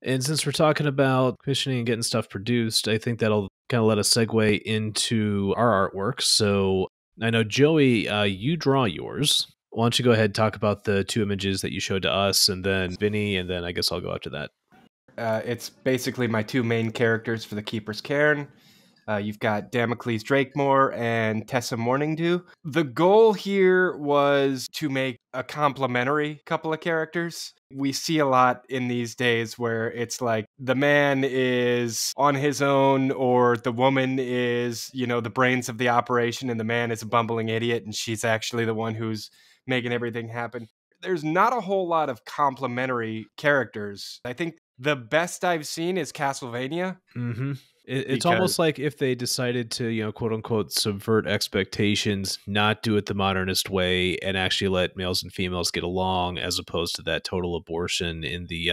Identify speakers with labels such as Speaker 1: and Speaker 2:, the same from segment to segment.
Speaker 1: And since we're talking about commissioning and getting stuff produced, I think that'll kind of let us segue into our artwork. So I know, Joey, you draw yours. Why don't you go ahead and talk about the two images that you showed to us, and then Vinny, and then I guess I'll go after that.
Speaker 2: It's basically my two main characters for the Keeper's Cairn. You've got Damocles Drakemore and Tessa Morningdew. The goal here was to make a complementary couple of characters. We see a lot in these days where it's like the man is on his own, or the woman is, the brains of the operation, and the man is a bumbling idiot, and she's actually the one who's making everything happen. There's not a whole lot of complementary characters. I think the best I've seen is Castlevania.
Speaker 1: Mm-hmm. It's
Speaker 2: Because
Speaker 1: almost like if they decided to, quote unquote, subvert expectations, not do it the modernist way, and actually let males and females get along, as opposed to that total abortion in the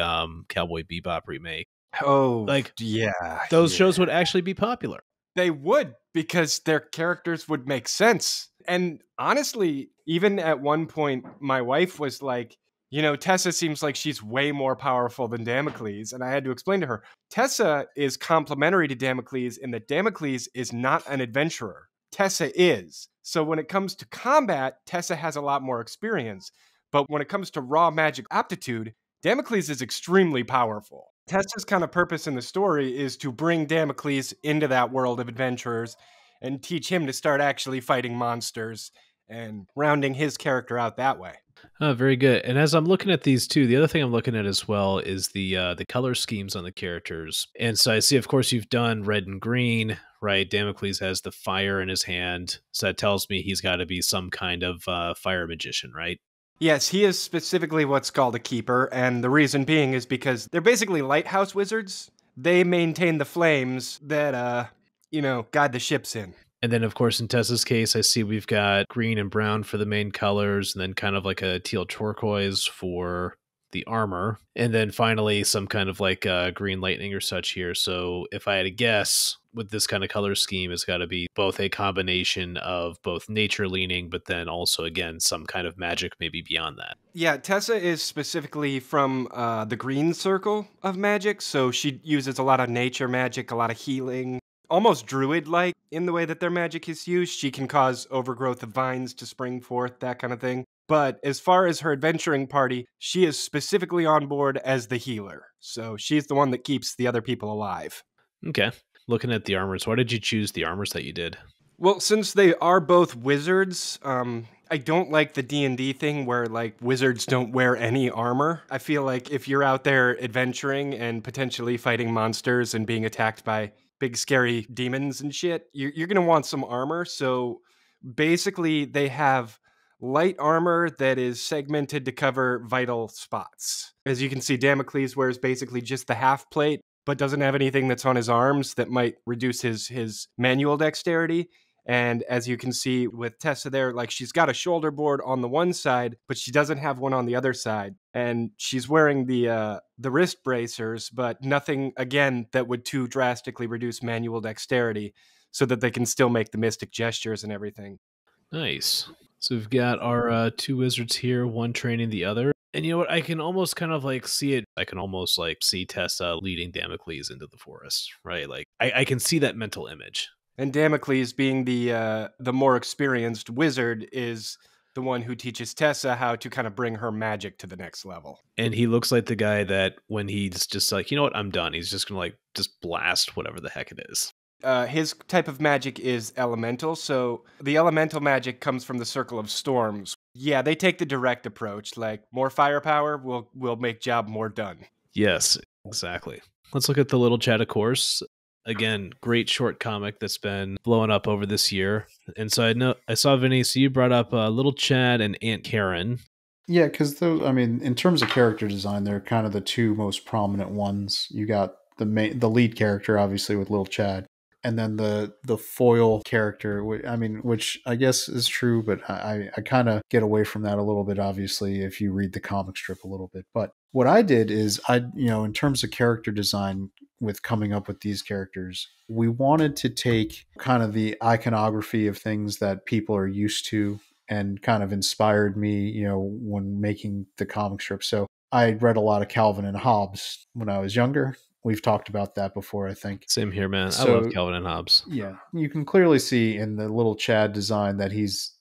Speaker 1: Cowboy Bebop remake.
Speaker 2: Oh,
Speaker 1: Like,
Speaker 2: yeah.
Speaker 1: those shows would actually be popular.
Speaker 2: They would, because their characters would make sense. And honestly, even at one point, my wife was like, Tessa seems like she's way more powerful than Damocles. And I had to explain to her, Tessa is complementary to Damocles in that Damocles is not an adventurer. Tessa is. So when it comes to combat, Tessa has a lot more experience. But when it comes to raw magic aptitude, Damocles is extremely powerful. Tessa's kind of purpose in the story is to bring Damocles into that world of adventurers and teach him to start actually fighting monsters and rounding his character out that way.
Speaker 1: Oh, very good. And as I'm looking at these two, the other thing I'm looking at as well is the color schemes on the characters. And so I see, of course, you've done red and green, right? Damocles has the fire in his hand, so that tells me he's got to be some kind of fire magician, right?
Speaker 2: Yes, he is specifically what's called a keeper, and the reason being is because they're basically lighthouse wizards. They maintain the flames that, guide the ships in.
Speaker 1: And then, of course, in Tessa's case, I see we've got green and brown for the main colors, and then kind of like a teal turquoise for the armor. And then finally, some kind of like green lightning or such here. So if I had to guess, with this kind of color scheme, it's got to be both a combination of both nature leaning, but then also, again, some kind of magic maybe beyond that.
Speaker 2: Yeah, Tessa is specifically from the green circle of magic, so she uses a lot of nature magic, a lot of healing, almost druid-like in the way that their magic is used. She can cause overgrowth of vines to spring forth, that kind of thing. But as far as her adventuring party, she is specifically on board as the healer. So she's the one that keeps the other people alive.
Speaker 1: Okay. Looking at the armors, why did you choose the armors that you did?
Speaker 2: Well, since they are both wizards, I don't like the D&D thing where, like, wizards don't wear any armor. I feel like if you're out there adventuring and potentially fighting monsters and being attacked by big scary demons and shit, you're going to want some armor. So basically, they have light armor that is segmented to cover vital spots. As you can see, Damocles wears basically just the half plate, but doesn't have anything that's on his arms that might reduce his manual dexterity. And as you can see with Tessa there, like, she's got a shoulder board on the one side, but she doesn't have one on the other side. And she's wearing the wrist bracers, but nothing, again, that would too drastically reduce manual dexterity so that they can still make the mystic gestures and everything.
Speaker 1: Nice. So we've got our two wizards here, one training the other. And you know what? I can almost kind of like see it. I can almost like see Tessa leading Damocles into the forest, right? Like I can see that mental image.
Speaker 2: And Damocles, being the more experienced wizard, is the one who teaches Tessa how to kind of bring her magic to the next level.
Speaker 1: And he looks like the guy that when he's just like, you know what, I'm done. He's just going to like just blast whatever the heck it is.
Speaker 2: His type of magic is elemental, so the elemental magic comes from the Circle of Storms. Yeah, they take the direct approach, like more firepower will make job more done.
Speaker 1: Yes, exactly. Let's look at the Little Chat, of course. Again, great short comic that's been blowing up over this year. And so I saw, Vinny, so you brought up Little Chad and Aunt Karen.
Speaker 3: Yeah, because in terms of character design, they're kind of the two most prominent ones. You got the lead character, obviously, with Little Chad, and then the foil character, which I guess is true, but I kind of get away from that a little bit, obviously, if you read the comic strip a little bit. But what I did is in terms of character design with coming up with these characters, we wanted to take kind of the iconography of things that people are used to and kind of inspired me, when making the comic strip. So I read a lot of Calvin and Hobbes when I was younger. We've talked about that before, I think.
Speaker 1: Same here, man. I love
Speaker 3: So
Speaker 1: Calvin and Hobbes.
Speaker 3: yeah, you can clearly see in the little Chad design that he's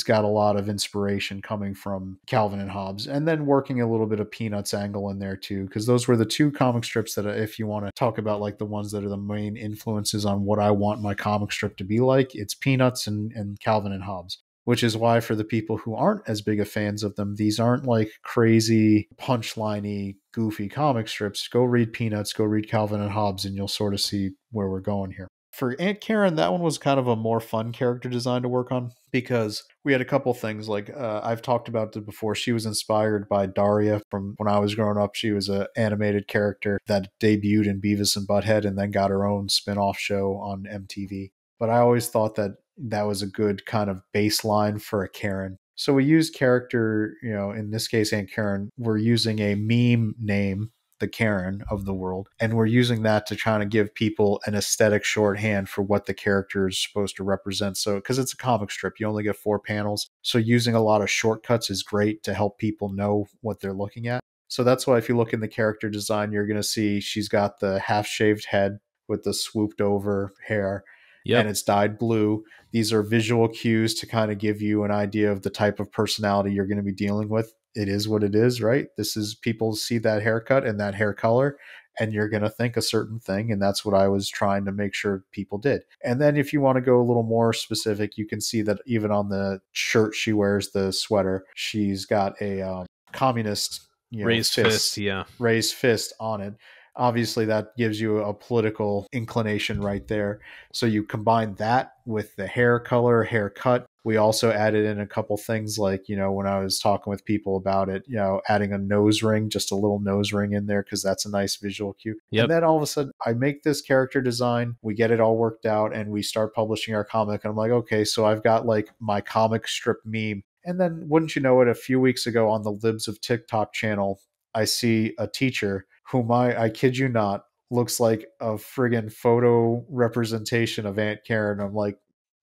Speaker 3: got a lot of inspiration coming from Calvin and Hobbes, and then working a little bit of Peanuts angle in there too, because those were the two comic strips that, if you want to talk about like the ones that are the main influences on what I want my comic strip to be like, it's Peanuts and Calvin and Hobbes. Which is why, for the people who aren't as big of fans of them, these aren't like crazy, punchliney, goofy comic strips. Go read Peanuts, go read Calvin and Hobbes, and you'll sort of see where we're going here. For Aunt Karen, that one was kind of a more fun character design to work on, because we had a couple things like I've talked about it before. She was inspired by Daria from when I was growing up. She was an animated character that debuted in Beavis and Butthead and then got her own spin-off show on MTV. But I always thought that that was a good kind of baseline for a Karen. So we use character, in this case, Aunt Karen, we're using a meme name, the Karen of the world, and we're using that to try to give people an aesthetic shorthand for what the character is supposed to represent. So, because it's a comic strip, you only get 4 panels. So using a lot of shortcuts is great to help people know what they're looking at. So that's why if you look in the character design, you're going to see she's got the half-shaved head with the swooped over hair. Yep. And it's dyed blue. These are visual cues to kind of give you an idea of the type of personality you're going to be dealing with. It is what it is, right? This is, people see that haircut and that hair color, and you're going to think a certain thing. And that's what I was trying to make sure people did. And then if you want to go a little more specific, you can see that even on the shirt she wears, the sweater, she's got a communist
Speaker 1: raised fist,
Speaker 3: raised fist on it. Obviously, that gives you a political inclination right there. So you combine that with the hair color, haircut. We also added in a couple things like, when I was talking with people about it, adding a nose ring, just a little nose ring in there, because that's a nice visual cue. Yep. And then all of a sudden, I make this character design, we get it all worked out, and we start publishing our comic. And I'm like, okay, so I've got like my comic strip meme. And then wouldn't you know it, a few weeks ago on the Libs of TikTok channel, I see a teacher whom I kid you not, looks like a friggin' photo representation of Aunt Karen. I'm like,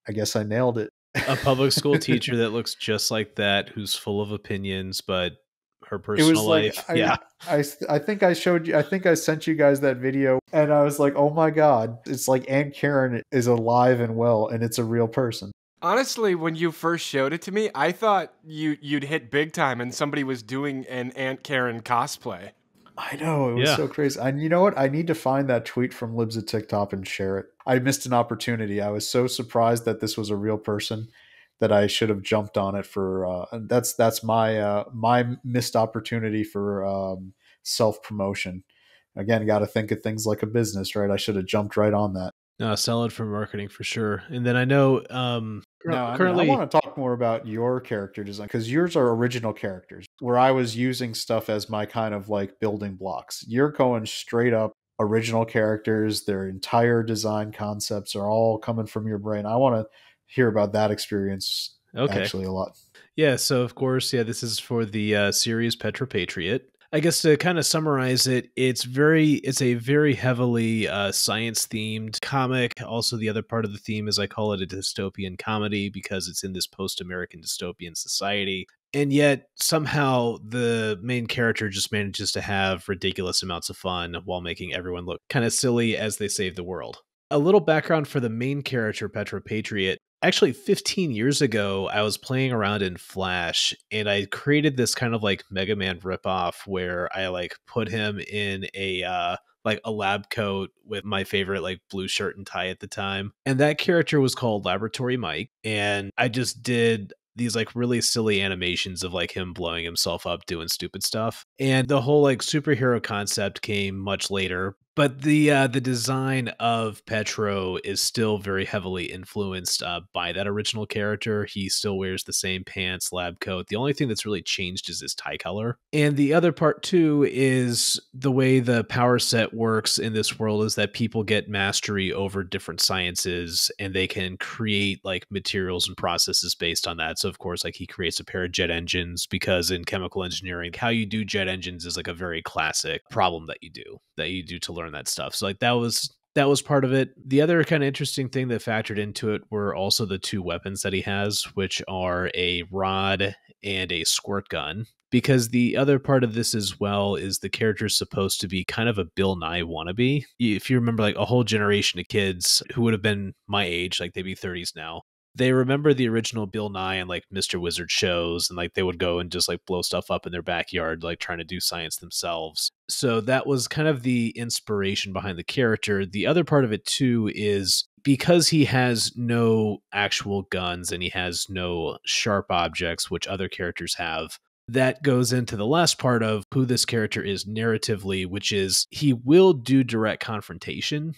Speaker 3: I guess I nailed it.
Speaker 1: A public school teacher that looks just like that, who's full of opinions, but her personal life.
Speaker 3: I think I showed you, I think I sent you guys that video, and I was like, oh my God, it's like Aunt Karen is alive and well, and it's a real person.
Speaker 2: Honestly, when you first showed it to me, I thought you'd hit big time and somebody was doing an Aunt Karen cosplay.
Speaker 3: I know, it was so crazy. And you know what? I need to find that tweet from Libs at TikTok and share it. I missed an opportunity. I was so surprised that this was a real person that I should have jumped on it for. That's my missed opportunity for self-promotion. Again, got to think of things like a business, right? I should have jumped right on that.
Speaker 1: No, solid for marketing for sure. And then I know currently
Speaker 3: I want to talk more about your character design, because yours are original characters where I was using stuff as my kind of like building blocks. You're going straight up original characters. Their entire design concepts are all coming from your brain. I want to hear about that experience actually a lot.
Speaker 1: Yeah, so of course, this is for the series Petropatriot. I guess to kind of summarize it, it's a very heavily science-themed comic. Also, the other part of the theme is I call it a dystopian comedy because it's in this post-American dystopian society. And yet, somehow, the main character just manages to have ridiculous amounts of fun while making everyone look kind of silly as they save the world. A little background for the main character, Petropatriot. Actually, 15 years ago, I was playing around in Flash, and I created this kind of like Mega Man ripoff where I like put him in a lab coat with my favorite like blue shirt and tie at the time. And that character was called Laboratory Mike. And I just did these like really silly animations of like him blowing himself up doing stupid stuff. And the whole like superhero concept came much later. But the design of Petro is still very heavily influenced by that original character. He still wears the same pants, lab coat. The only thing that's really changed is his tie color. And the other part too is the way the power set works in this world is that people get mastery over different sciences and they can create like materials and processes based on that. So of course, like he creates a pair of jet engines because in chemical engineering, how you do jet engines is like a very classic problem that you do to learn that stuff. So like that was part of it. The other kind of interesting thing that factored into it were also the two weapons that he has, which are a rod and a squirt gun. Because the other part of this as well is the character's supposed to be kind of a Bill Nye wannabe. If you remember, like a whole generation of kids who would have been my age, like they'd be 30s now, they remember the original Bill Nye and like Mr. Wizard shows, and like they would go and just like blow stuff up in their backyard, like trying to do science themselves. So that was kind of the inspiration behind the character. The other part of it too is because he has no actual guns and he has no sharp objects, which other characters have. That goes into the last part of who this character is narratively, which is he will do direct confrontation,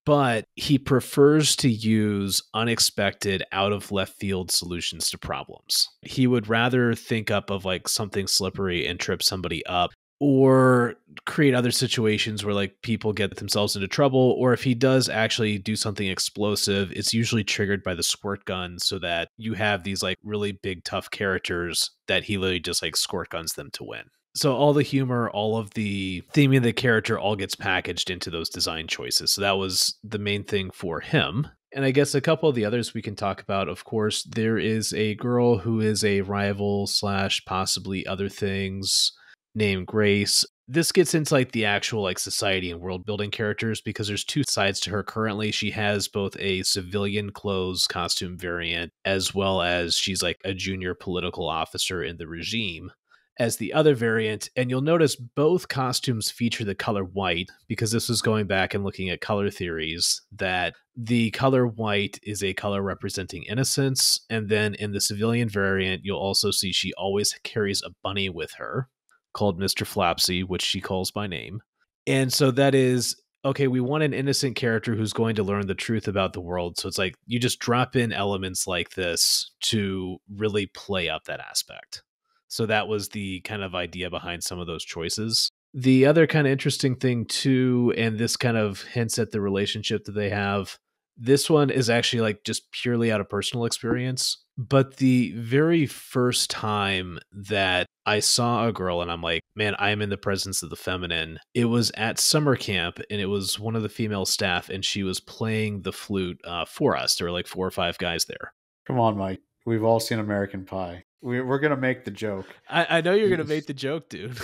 Speaker 1: but he prefers to use unexpected, out of left field solutions to problems. He would rather think up of like something slippery and trip somebody up, or create other situations where like people get themselves into trouble, or if he does actually do something explosive, it's usually triggered by the squirt gun, so that you have these like really big tough characters that he literally just like squirt guns them to win. So all the humor, all of the theming of the character all gets packaged into those design choices. So that was the main thing for him. And I guess a couple of the others we can talk about. Of course, there is a girl who is a rival / possibly other things named Grace. This gets into like the actual like society and world building characters, because there's two sides to her currently. She has both a civilian clothes costume variant, as well as she's like a junior political officer in the regime as the other variant. And you'll notice both costumes feature the color white, because this was going back and looking at color theories, that the color white is a color representing innocence. And then in the civilian variant, you'll also see she always carries a bunny with her called Mr. Flapsy, which she calls by name. And so that is, okay, we want an innocent character who's going to learn the truth about the world. So it's like you just drop in elements like this to really play up that aspect. So that was the kind of idea behind some of those choices. The other kind of interesting thing too, and this kind of hints at the relationship that they have, this one is actually like just purely out of personal experience. But the very first time that I saw a girl and I'm like, man, I am in the presence of the feminine, it was at summer camp, and it was one of the female staff, and she was playing the flute for us. There were like 4 or 5 guys there.
Speaker 3: Come on, Mike. We've all seen American Pie. We're going to make the joke.
Speaker 1: I know you're going to make the joke, dude.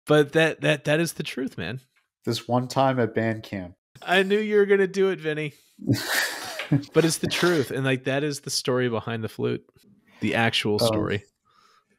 Speaker 1: But that is the truth, man.
Speaker 3: This one time at band camp.
Speaker 1: I knew you were going to do it, Vinny. But it's the truth. And like that is the story behind the flute. The actual story.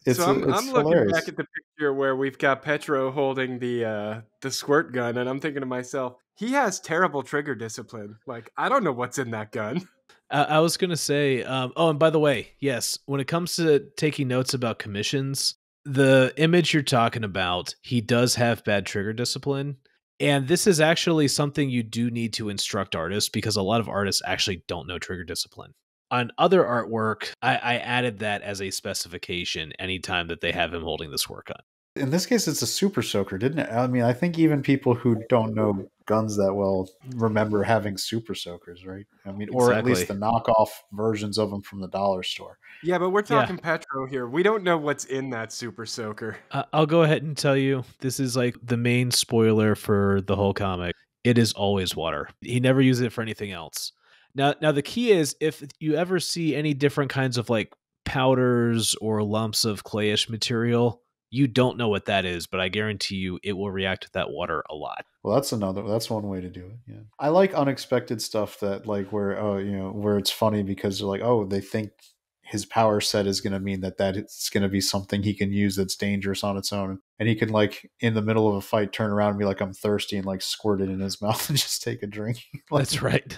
Speaker 2: I'm looking
Speaker 3: hilarious.
Speaker 2: back at the picture where we've got Petro holding the squirt gun, and I'm thinking to myself, he has terrible trigger discipline. Like, I don't know what's in that gun.
Speaker 1: I was going to say, and by the way, yes, when it comes to taking notes about commissions, the image you're talking about, he does have bad trigger discipline. And this is actually something you do need to instruct artists, because a lot of artists actually don't know trigger discipline. On other artwork, I added that as a specification anytime that they have him holding the squirt gun.
Speaker 3: In this case, it's a super soaker, didn't it? I mean, I think even people who don't know guns that well remember having super soakers, right? I mean, or at least the knockoff versions of them from the dollar store.
Speaker 2: Yeah, but we're talking Petro here. We don't know what's in that super soaker.
Speaker 1: I'll go ahead and tell you, this is like the main spoiler for the whole comic. It is always water. He never uses it for anything else. Now the key is, if you ever see any different kinds of like powders or lumps of clayish material, you don't know what that is, but I guarantee you it will react with that water a lot.
Speaker 3: Well, that's one way to do it. Yeah. I like unexpected stuff that like where it's funny because they're like, oh, they think his power set is going to mean that it's going to be something he can use that's dangerous on its own. And he can like in the middle of a fight, turn around and be like, I'm thirsty, and like squirt it in his mouth and just take a drink. Like,
Speaker 1: that's right.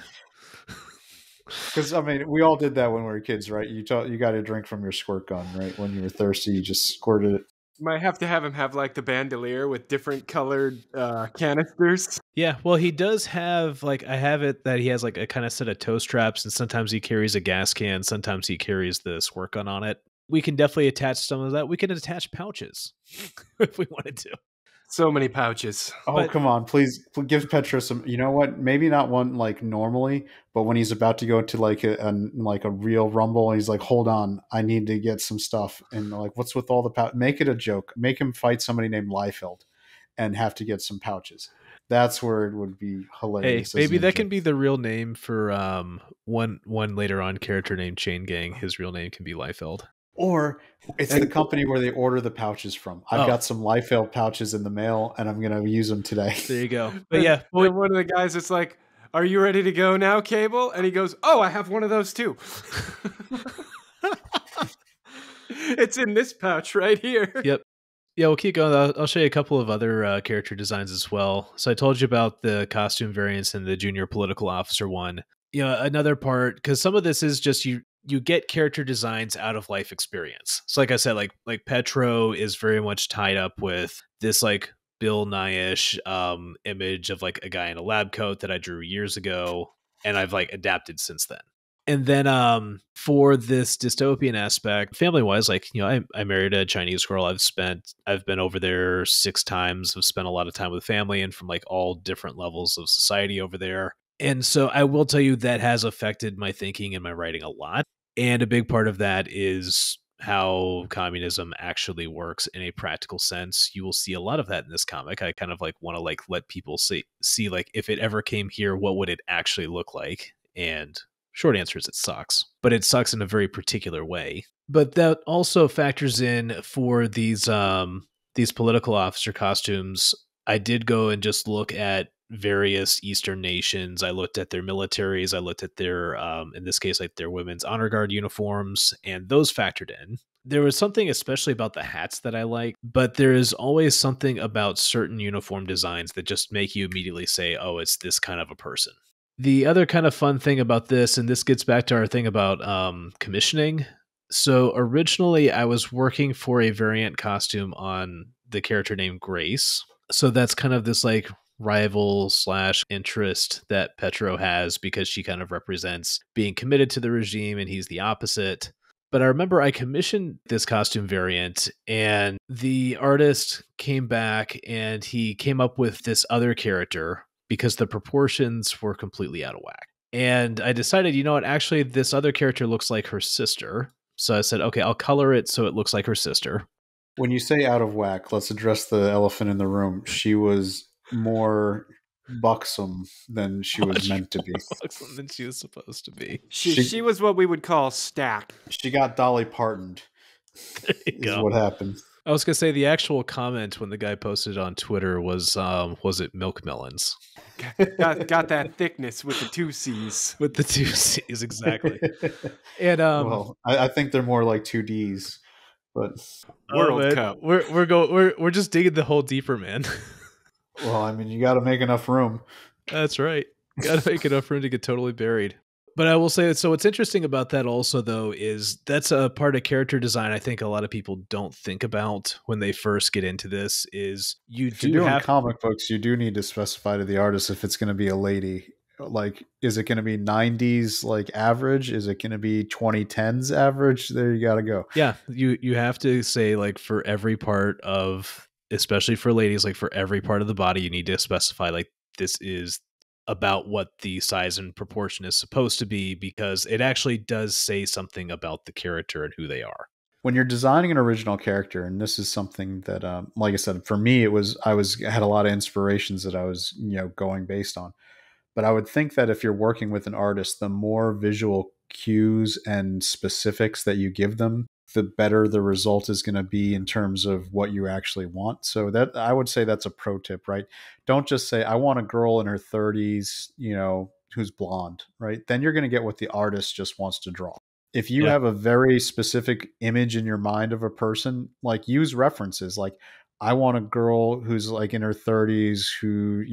Speaker 3: Because I mean, we all did that when we were kids, right? You got a drink from your squirt gun, right? When you were thirsty, you just squirted it.
Speaker 2: Might have to have him have like the bandolier with different colored canisters.
Speaker 1: Yeah, well, he does have like, I have it that he has like a kind of set of toe straps, and sometimes he carries a gas can, sometimes he carries the squirt gun on it. We can definitely attach some of that. We can attach pouches if we wanted to.
Speaker 2: So many pouches.
Speaker 3: Oh, come on. Please give Petro some, you know what? Maybe not one like normally, but when he's about to go to like a real rumble, he's like, hold on, I need to get some stuff. And like, what's with all the pouch? Make it a joke. Make him fight somebody named Liefeld and have to get some pouches. That's where it would be hilarious.
Speaker 1: Hey, maybe that can be the real name for one later on character named Chain Gang. His real name can be Liefeld.
Speaker 3: Or it's the
Speaker 2: And
Speaker 3: company where they order the pouches from. I've got some Liefeld pouches in the mail, and I'm going to use them today.
Speaker 1: There you go. But
Speaker 2: and,
Speaker 1: yeah,
Speaker 2: and one of the guys is like, "Are you ready to go now, Cable?" And he goes, "Oh, I have one of those too." It's in this pouch right here.
Speaker 1: Yep. Yeah, we'll keep going. I'll show you a couple of other character designs as well. So I told you about the costume variants and the junior political officer one. You know, another part, because some of this is just you get character designs out of life experience. So like I said, like Petro is very much tied up with this like Bill Nye-ish image of like a guy in a lab coat that I drew years ago, and I've like adapted since then. And then for this dystopian aspect, family wise, like, you know, I married a Chinese girl. I've been over there 6 times. I've spent a lot of time with family and from like all different levels of society over there. And so I will tell you that has affected my thinking and my writing a lot. And a big part of that is how communism actually works in a practical sense. You will see a lot of that in this comic. I kind of like want to like let people see like if it ever came here, what would it actually look like? And short answer is it sucks, but it sucks in a very particular way. But that also factors in for these political officer costumes. I did go and just look at various Eastern nations. I looked at their militaries. I looked at their, in this case, like their women's honor guard uniforms, and those factored in. There was something especially about the hats that I like, but there is always something about certain uniform designs that just make you immediately say, oh, it's this kind of a person. The other kind of fun thing about this, and this gets back to our thing about commissioning. So originally I was working for a variant costume on the character named Grace. So that's kind of this like rival / interest that Petro has because she kind of represents being committed to the regime and he's the opposite. But I remember I commissioned this costume variant and the artist came back and he came up with this other character because the proportions were completely out of whack. And I decided, you know what, actually, this other character looks like her sister. So I said, okay, I'll color it so it looks like her sister.
Speaker 3: When you say out of whack, let's address the elephant in the room. She was more buxom than she was meant to be.
Speaker 1: Buxom than she was supposed to be.
Speaker 2: She was what we would call stacked.
Speaker 3: She got Dolly Partoned. Is what happened.
Speaker 1: I was gonna say the actual comment when the guy posted on Twitter was it milk melons?
Speaker 2: got that thickness with the 2 C's.
Speaker 1: With the 2 C's, exactly. And
Speaker 3: well, I think they're more like 2 D's. But
Speaker 2: World Cup.
Speaker 1: We're just digging the hole deeper, man.
Speaker 3: Well, I mean, you got to make enough room.
Speaker 1: That's right. Got to make enough room to get totally buried. But I will say, so what's interesting about that also, though, is that's a part of character design I think a lot of people don't think about when they first get into this is
Speaker 3: if you're doing comic books, you do need to specify to the artist if it's going to be a lady. Like, is it going to be 90s like average? Is it going to be 2010s average? There you got to go.
Speaker 1: Yeah, you have to say like for every part of, especially for ladies, like for every part of the body, you need to specify like this is about what the size and proportion is supposed to be because it actually does say something about the character and who they are.
Speaker 3: When you're designing an original character, and this is something that, like I said, for me, I had a lot of inspirations that I was, going based on. But I would think that if you're working with an artist, the more visual cues and specifics that you give them, the better the result is going to be in terms of what you actually want. So that I would say that's a pro tip, right? Don't just say, I want a girl in her 30s, who's blonde, right? Then you're going to get what the artist just wants to draw. If you have a very specific image in your mind of a person, like use references, like I want a girl who's like in her 30s who,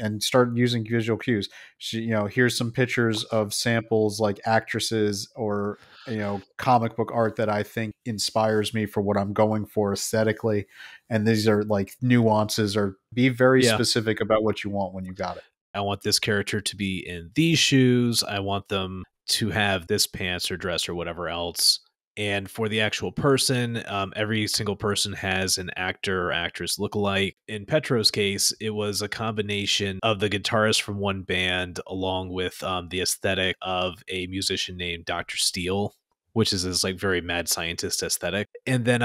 Speaker 3: and start using visual cues. She, here's some pictures of samples like actresses or, comic book art that I think inspires me for what I'm going for aesthetically. And these are like nuances, or be very specific about what you want when you got it.
Speaker 1: I want this character to be in these shoes. I want them to have this pants or dress or whatever else. And for the actual person, every single person has an actor or actress lookalike. In Petro's case, it was a combination of the guitarist from one band along with the aesthetic of a musician named Dr. Steele, which is this like very mad scientist aesthetic. And then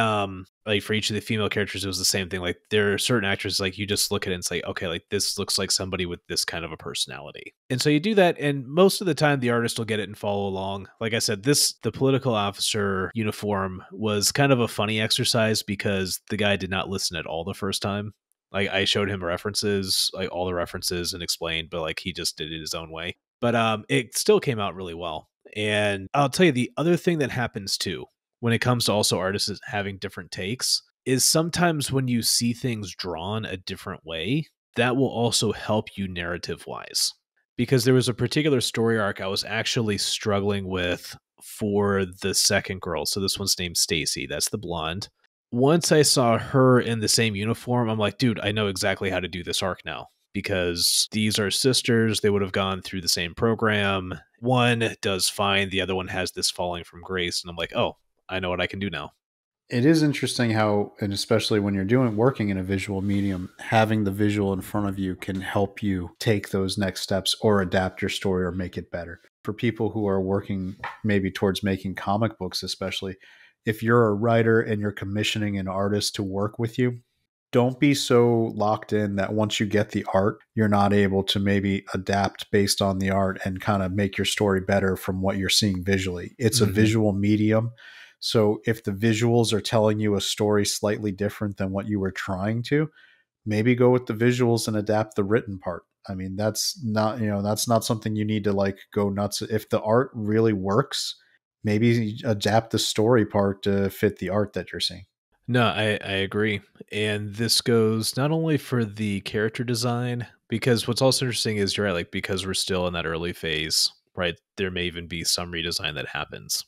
Speaker 1: like for each of the female characters, it was the same thing. Like there are certain actors like you just look at it and say, okay, like this looks like somebody with this kind of a personality. And so you do that, and most of the time the artist will get it and follow along. Like I said, the political officer uniform was kind of a funny exercise because the guy did not listen at all the first time. Like I showed him references, like all the references and explained, but like he just did it his own way. But it still came out really well. And I'll tell you the other thing that happens too when it comes to also artists having different takes is sometimes when you see things drawn a different way, that will also help you narrative wise. Because there was a particular story arc I was actually struggling with for the second girl. So this one's named Stacy. That's the blonde. Once I saw her in the same uniform, I'm like, dude, I know exactly how to do this arc now. Because these are sisters, they would have gone through the same program. One does fine, the other one has this falling from grace. And I'm like, oh, I know what I can do now.
Speaker 3: It is interesting how, and especially when you're working in a visual medium, having the visual in front of you can help you take those next steps or adapt your story or make it better. For people who are working maybe towards making comic books, especially, if you're a writer and you're commissioning an artist to work with you, don't be so locked in that once you get the art, you're not able to maybe adapt based on the art and kind of make your story better from what you're seeing visually. It's a visual medium. So if the visuals are telling you a story slightly different than what you were trying to, maybe go with the visuals and adapt the written part. I mean, that's not something you need to like go nuts. If the art really works, maybe adapt the story part to fit the art that you're seeing.
Speaker 1: No, I agree. And this goes not only for the character design, because what's also interesting is you're right, like because we're still in that early phase, right? There may even be some redesign that happens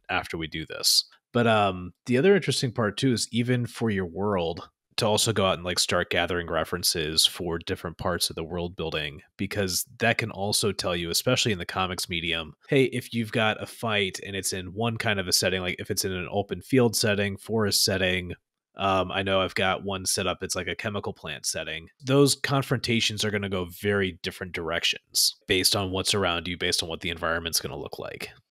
Speaker 1: after we do this. But the other interesting part too is even for your world to also go out and like start gathering references for different parts of the world building, because that can also tell you, especially in the comics medium, hey, if you've got a fight and it's in one kind of a setting, like if it's in an open field setting, forest setting, I know I've got one set up, it's like a chemical plant setting. Those confrontations are going to go very different directions based on what's around you, based on what the environment's going to look like.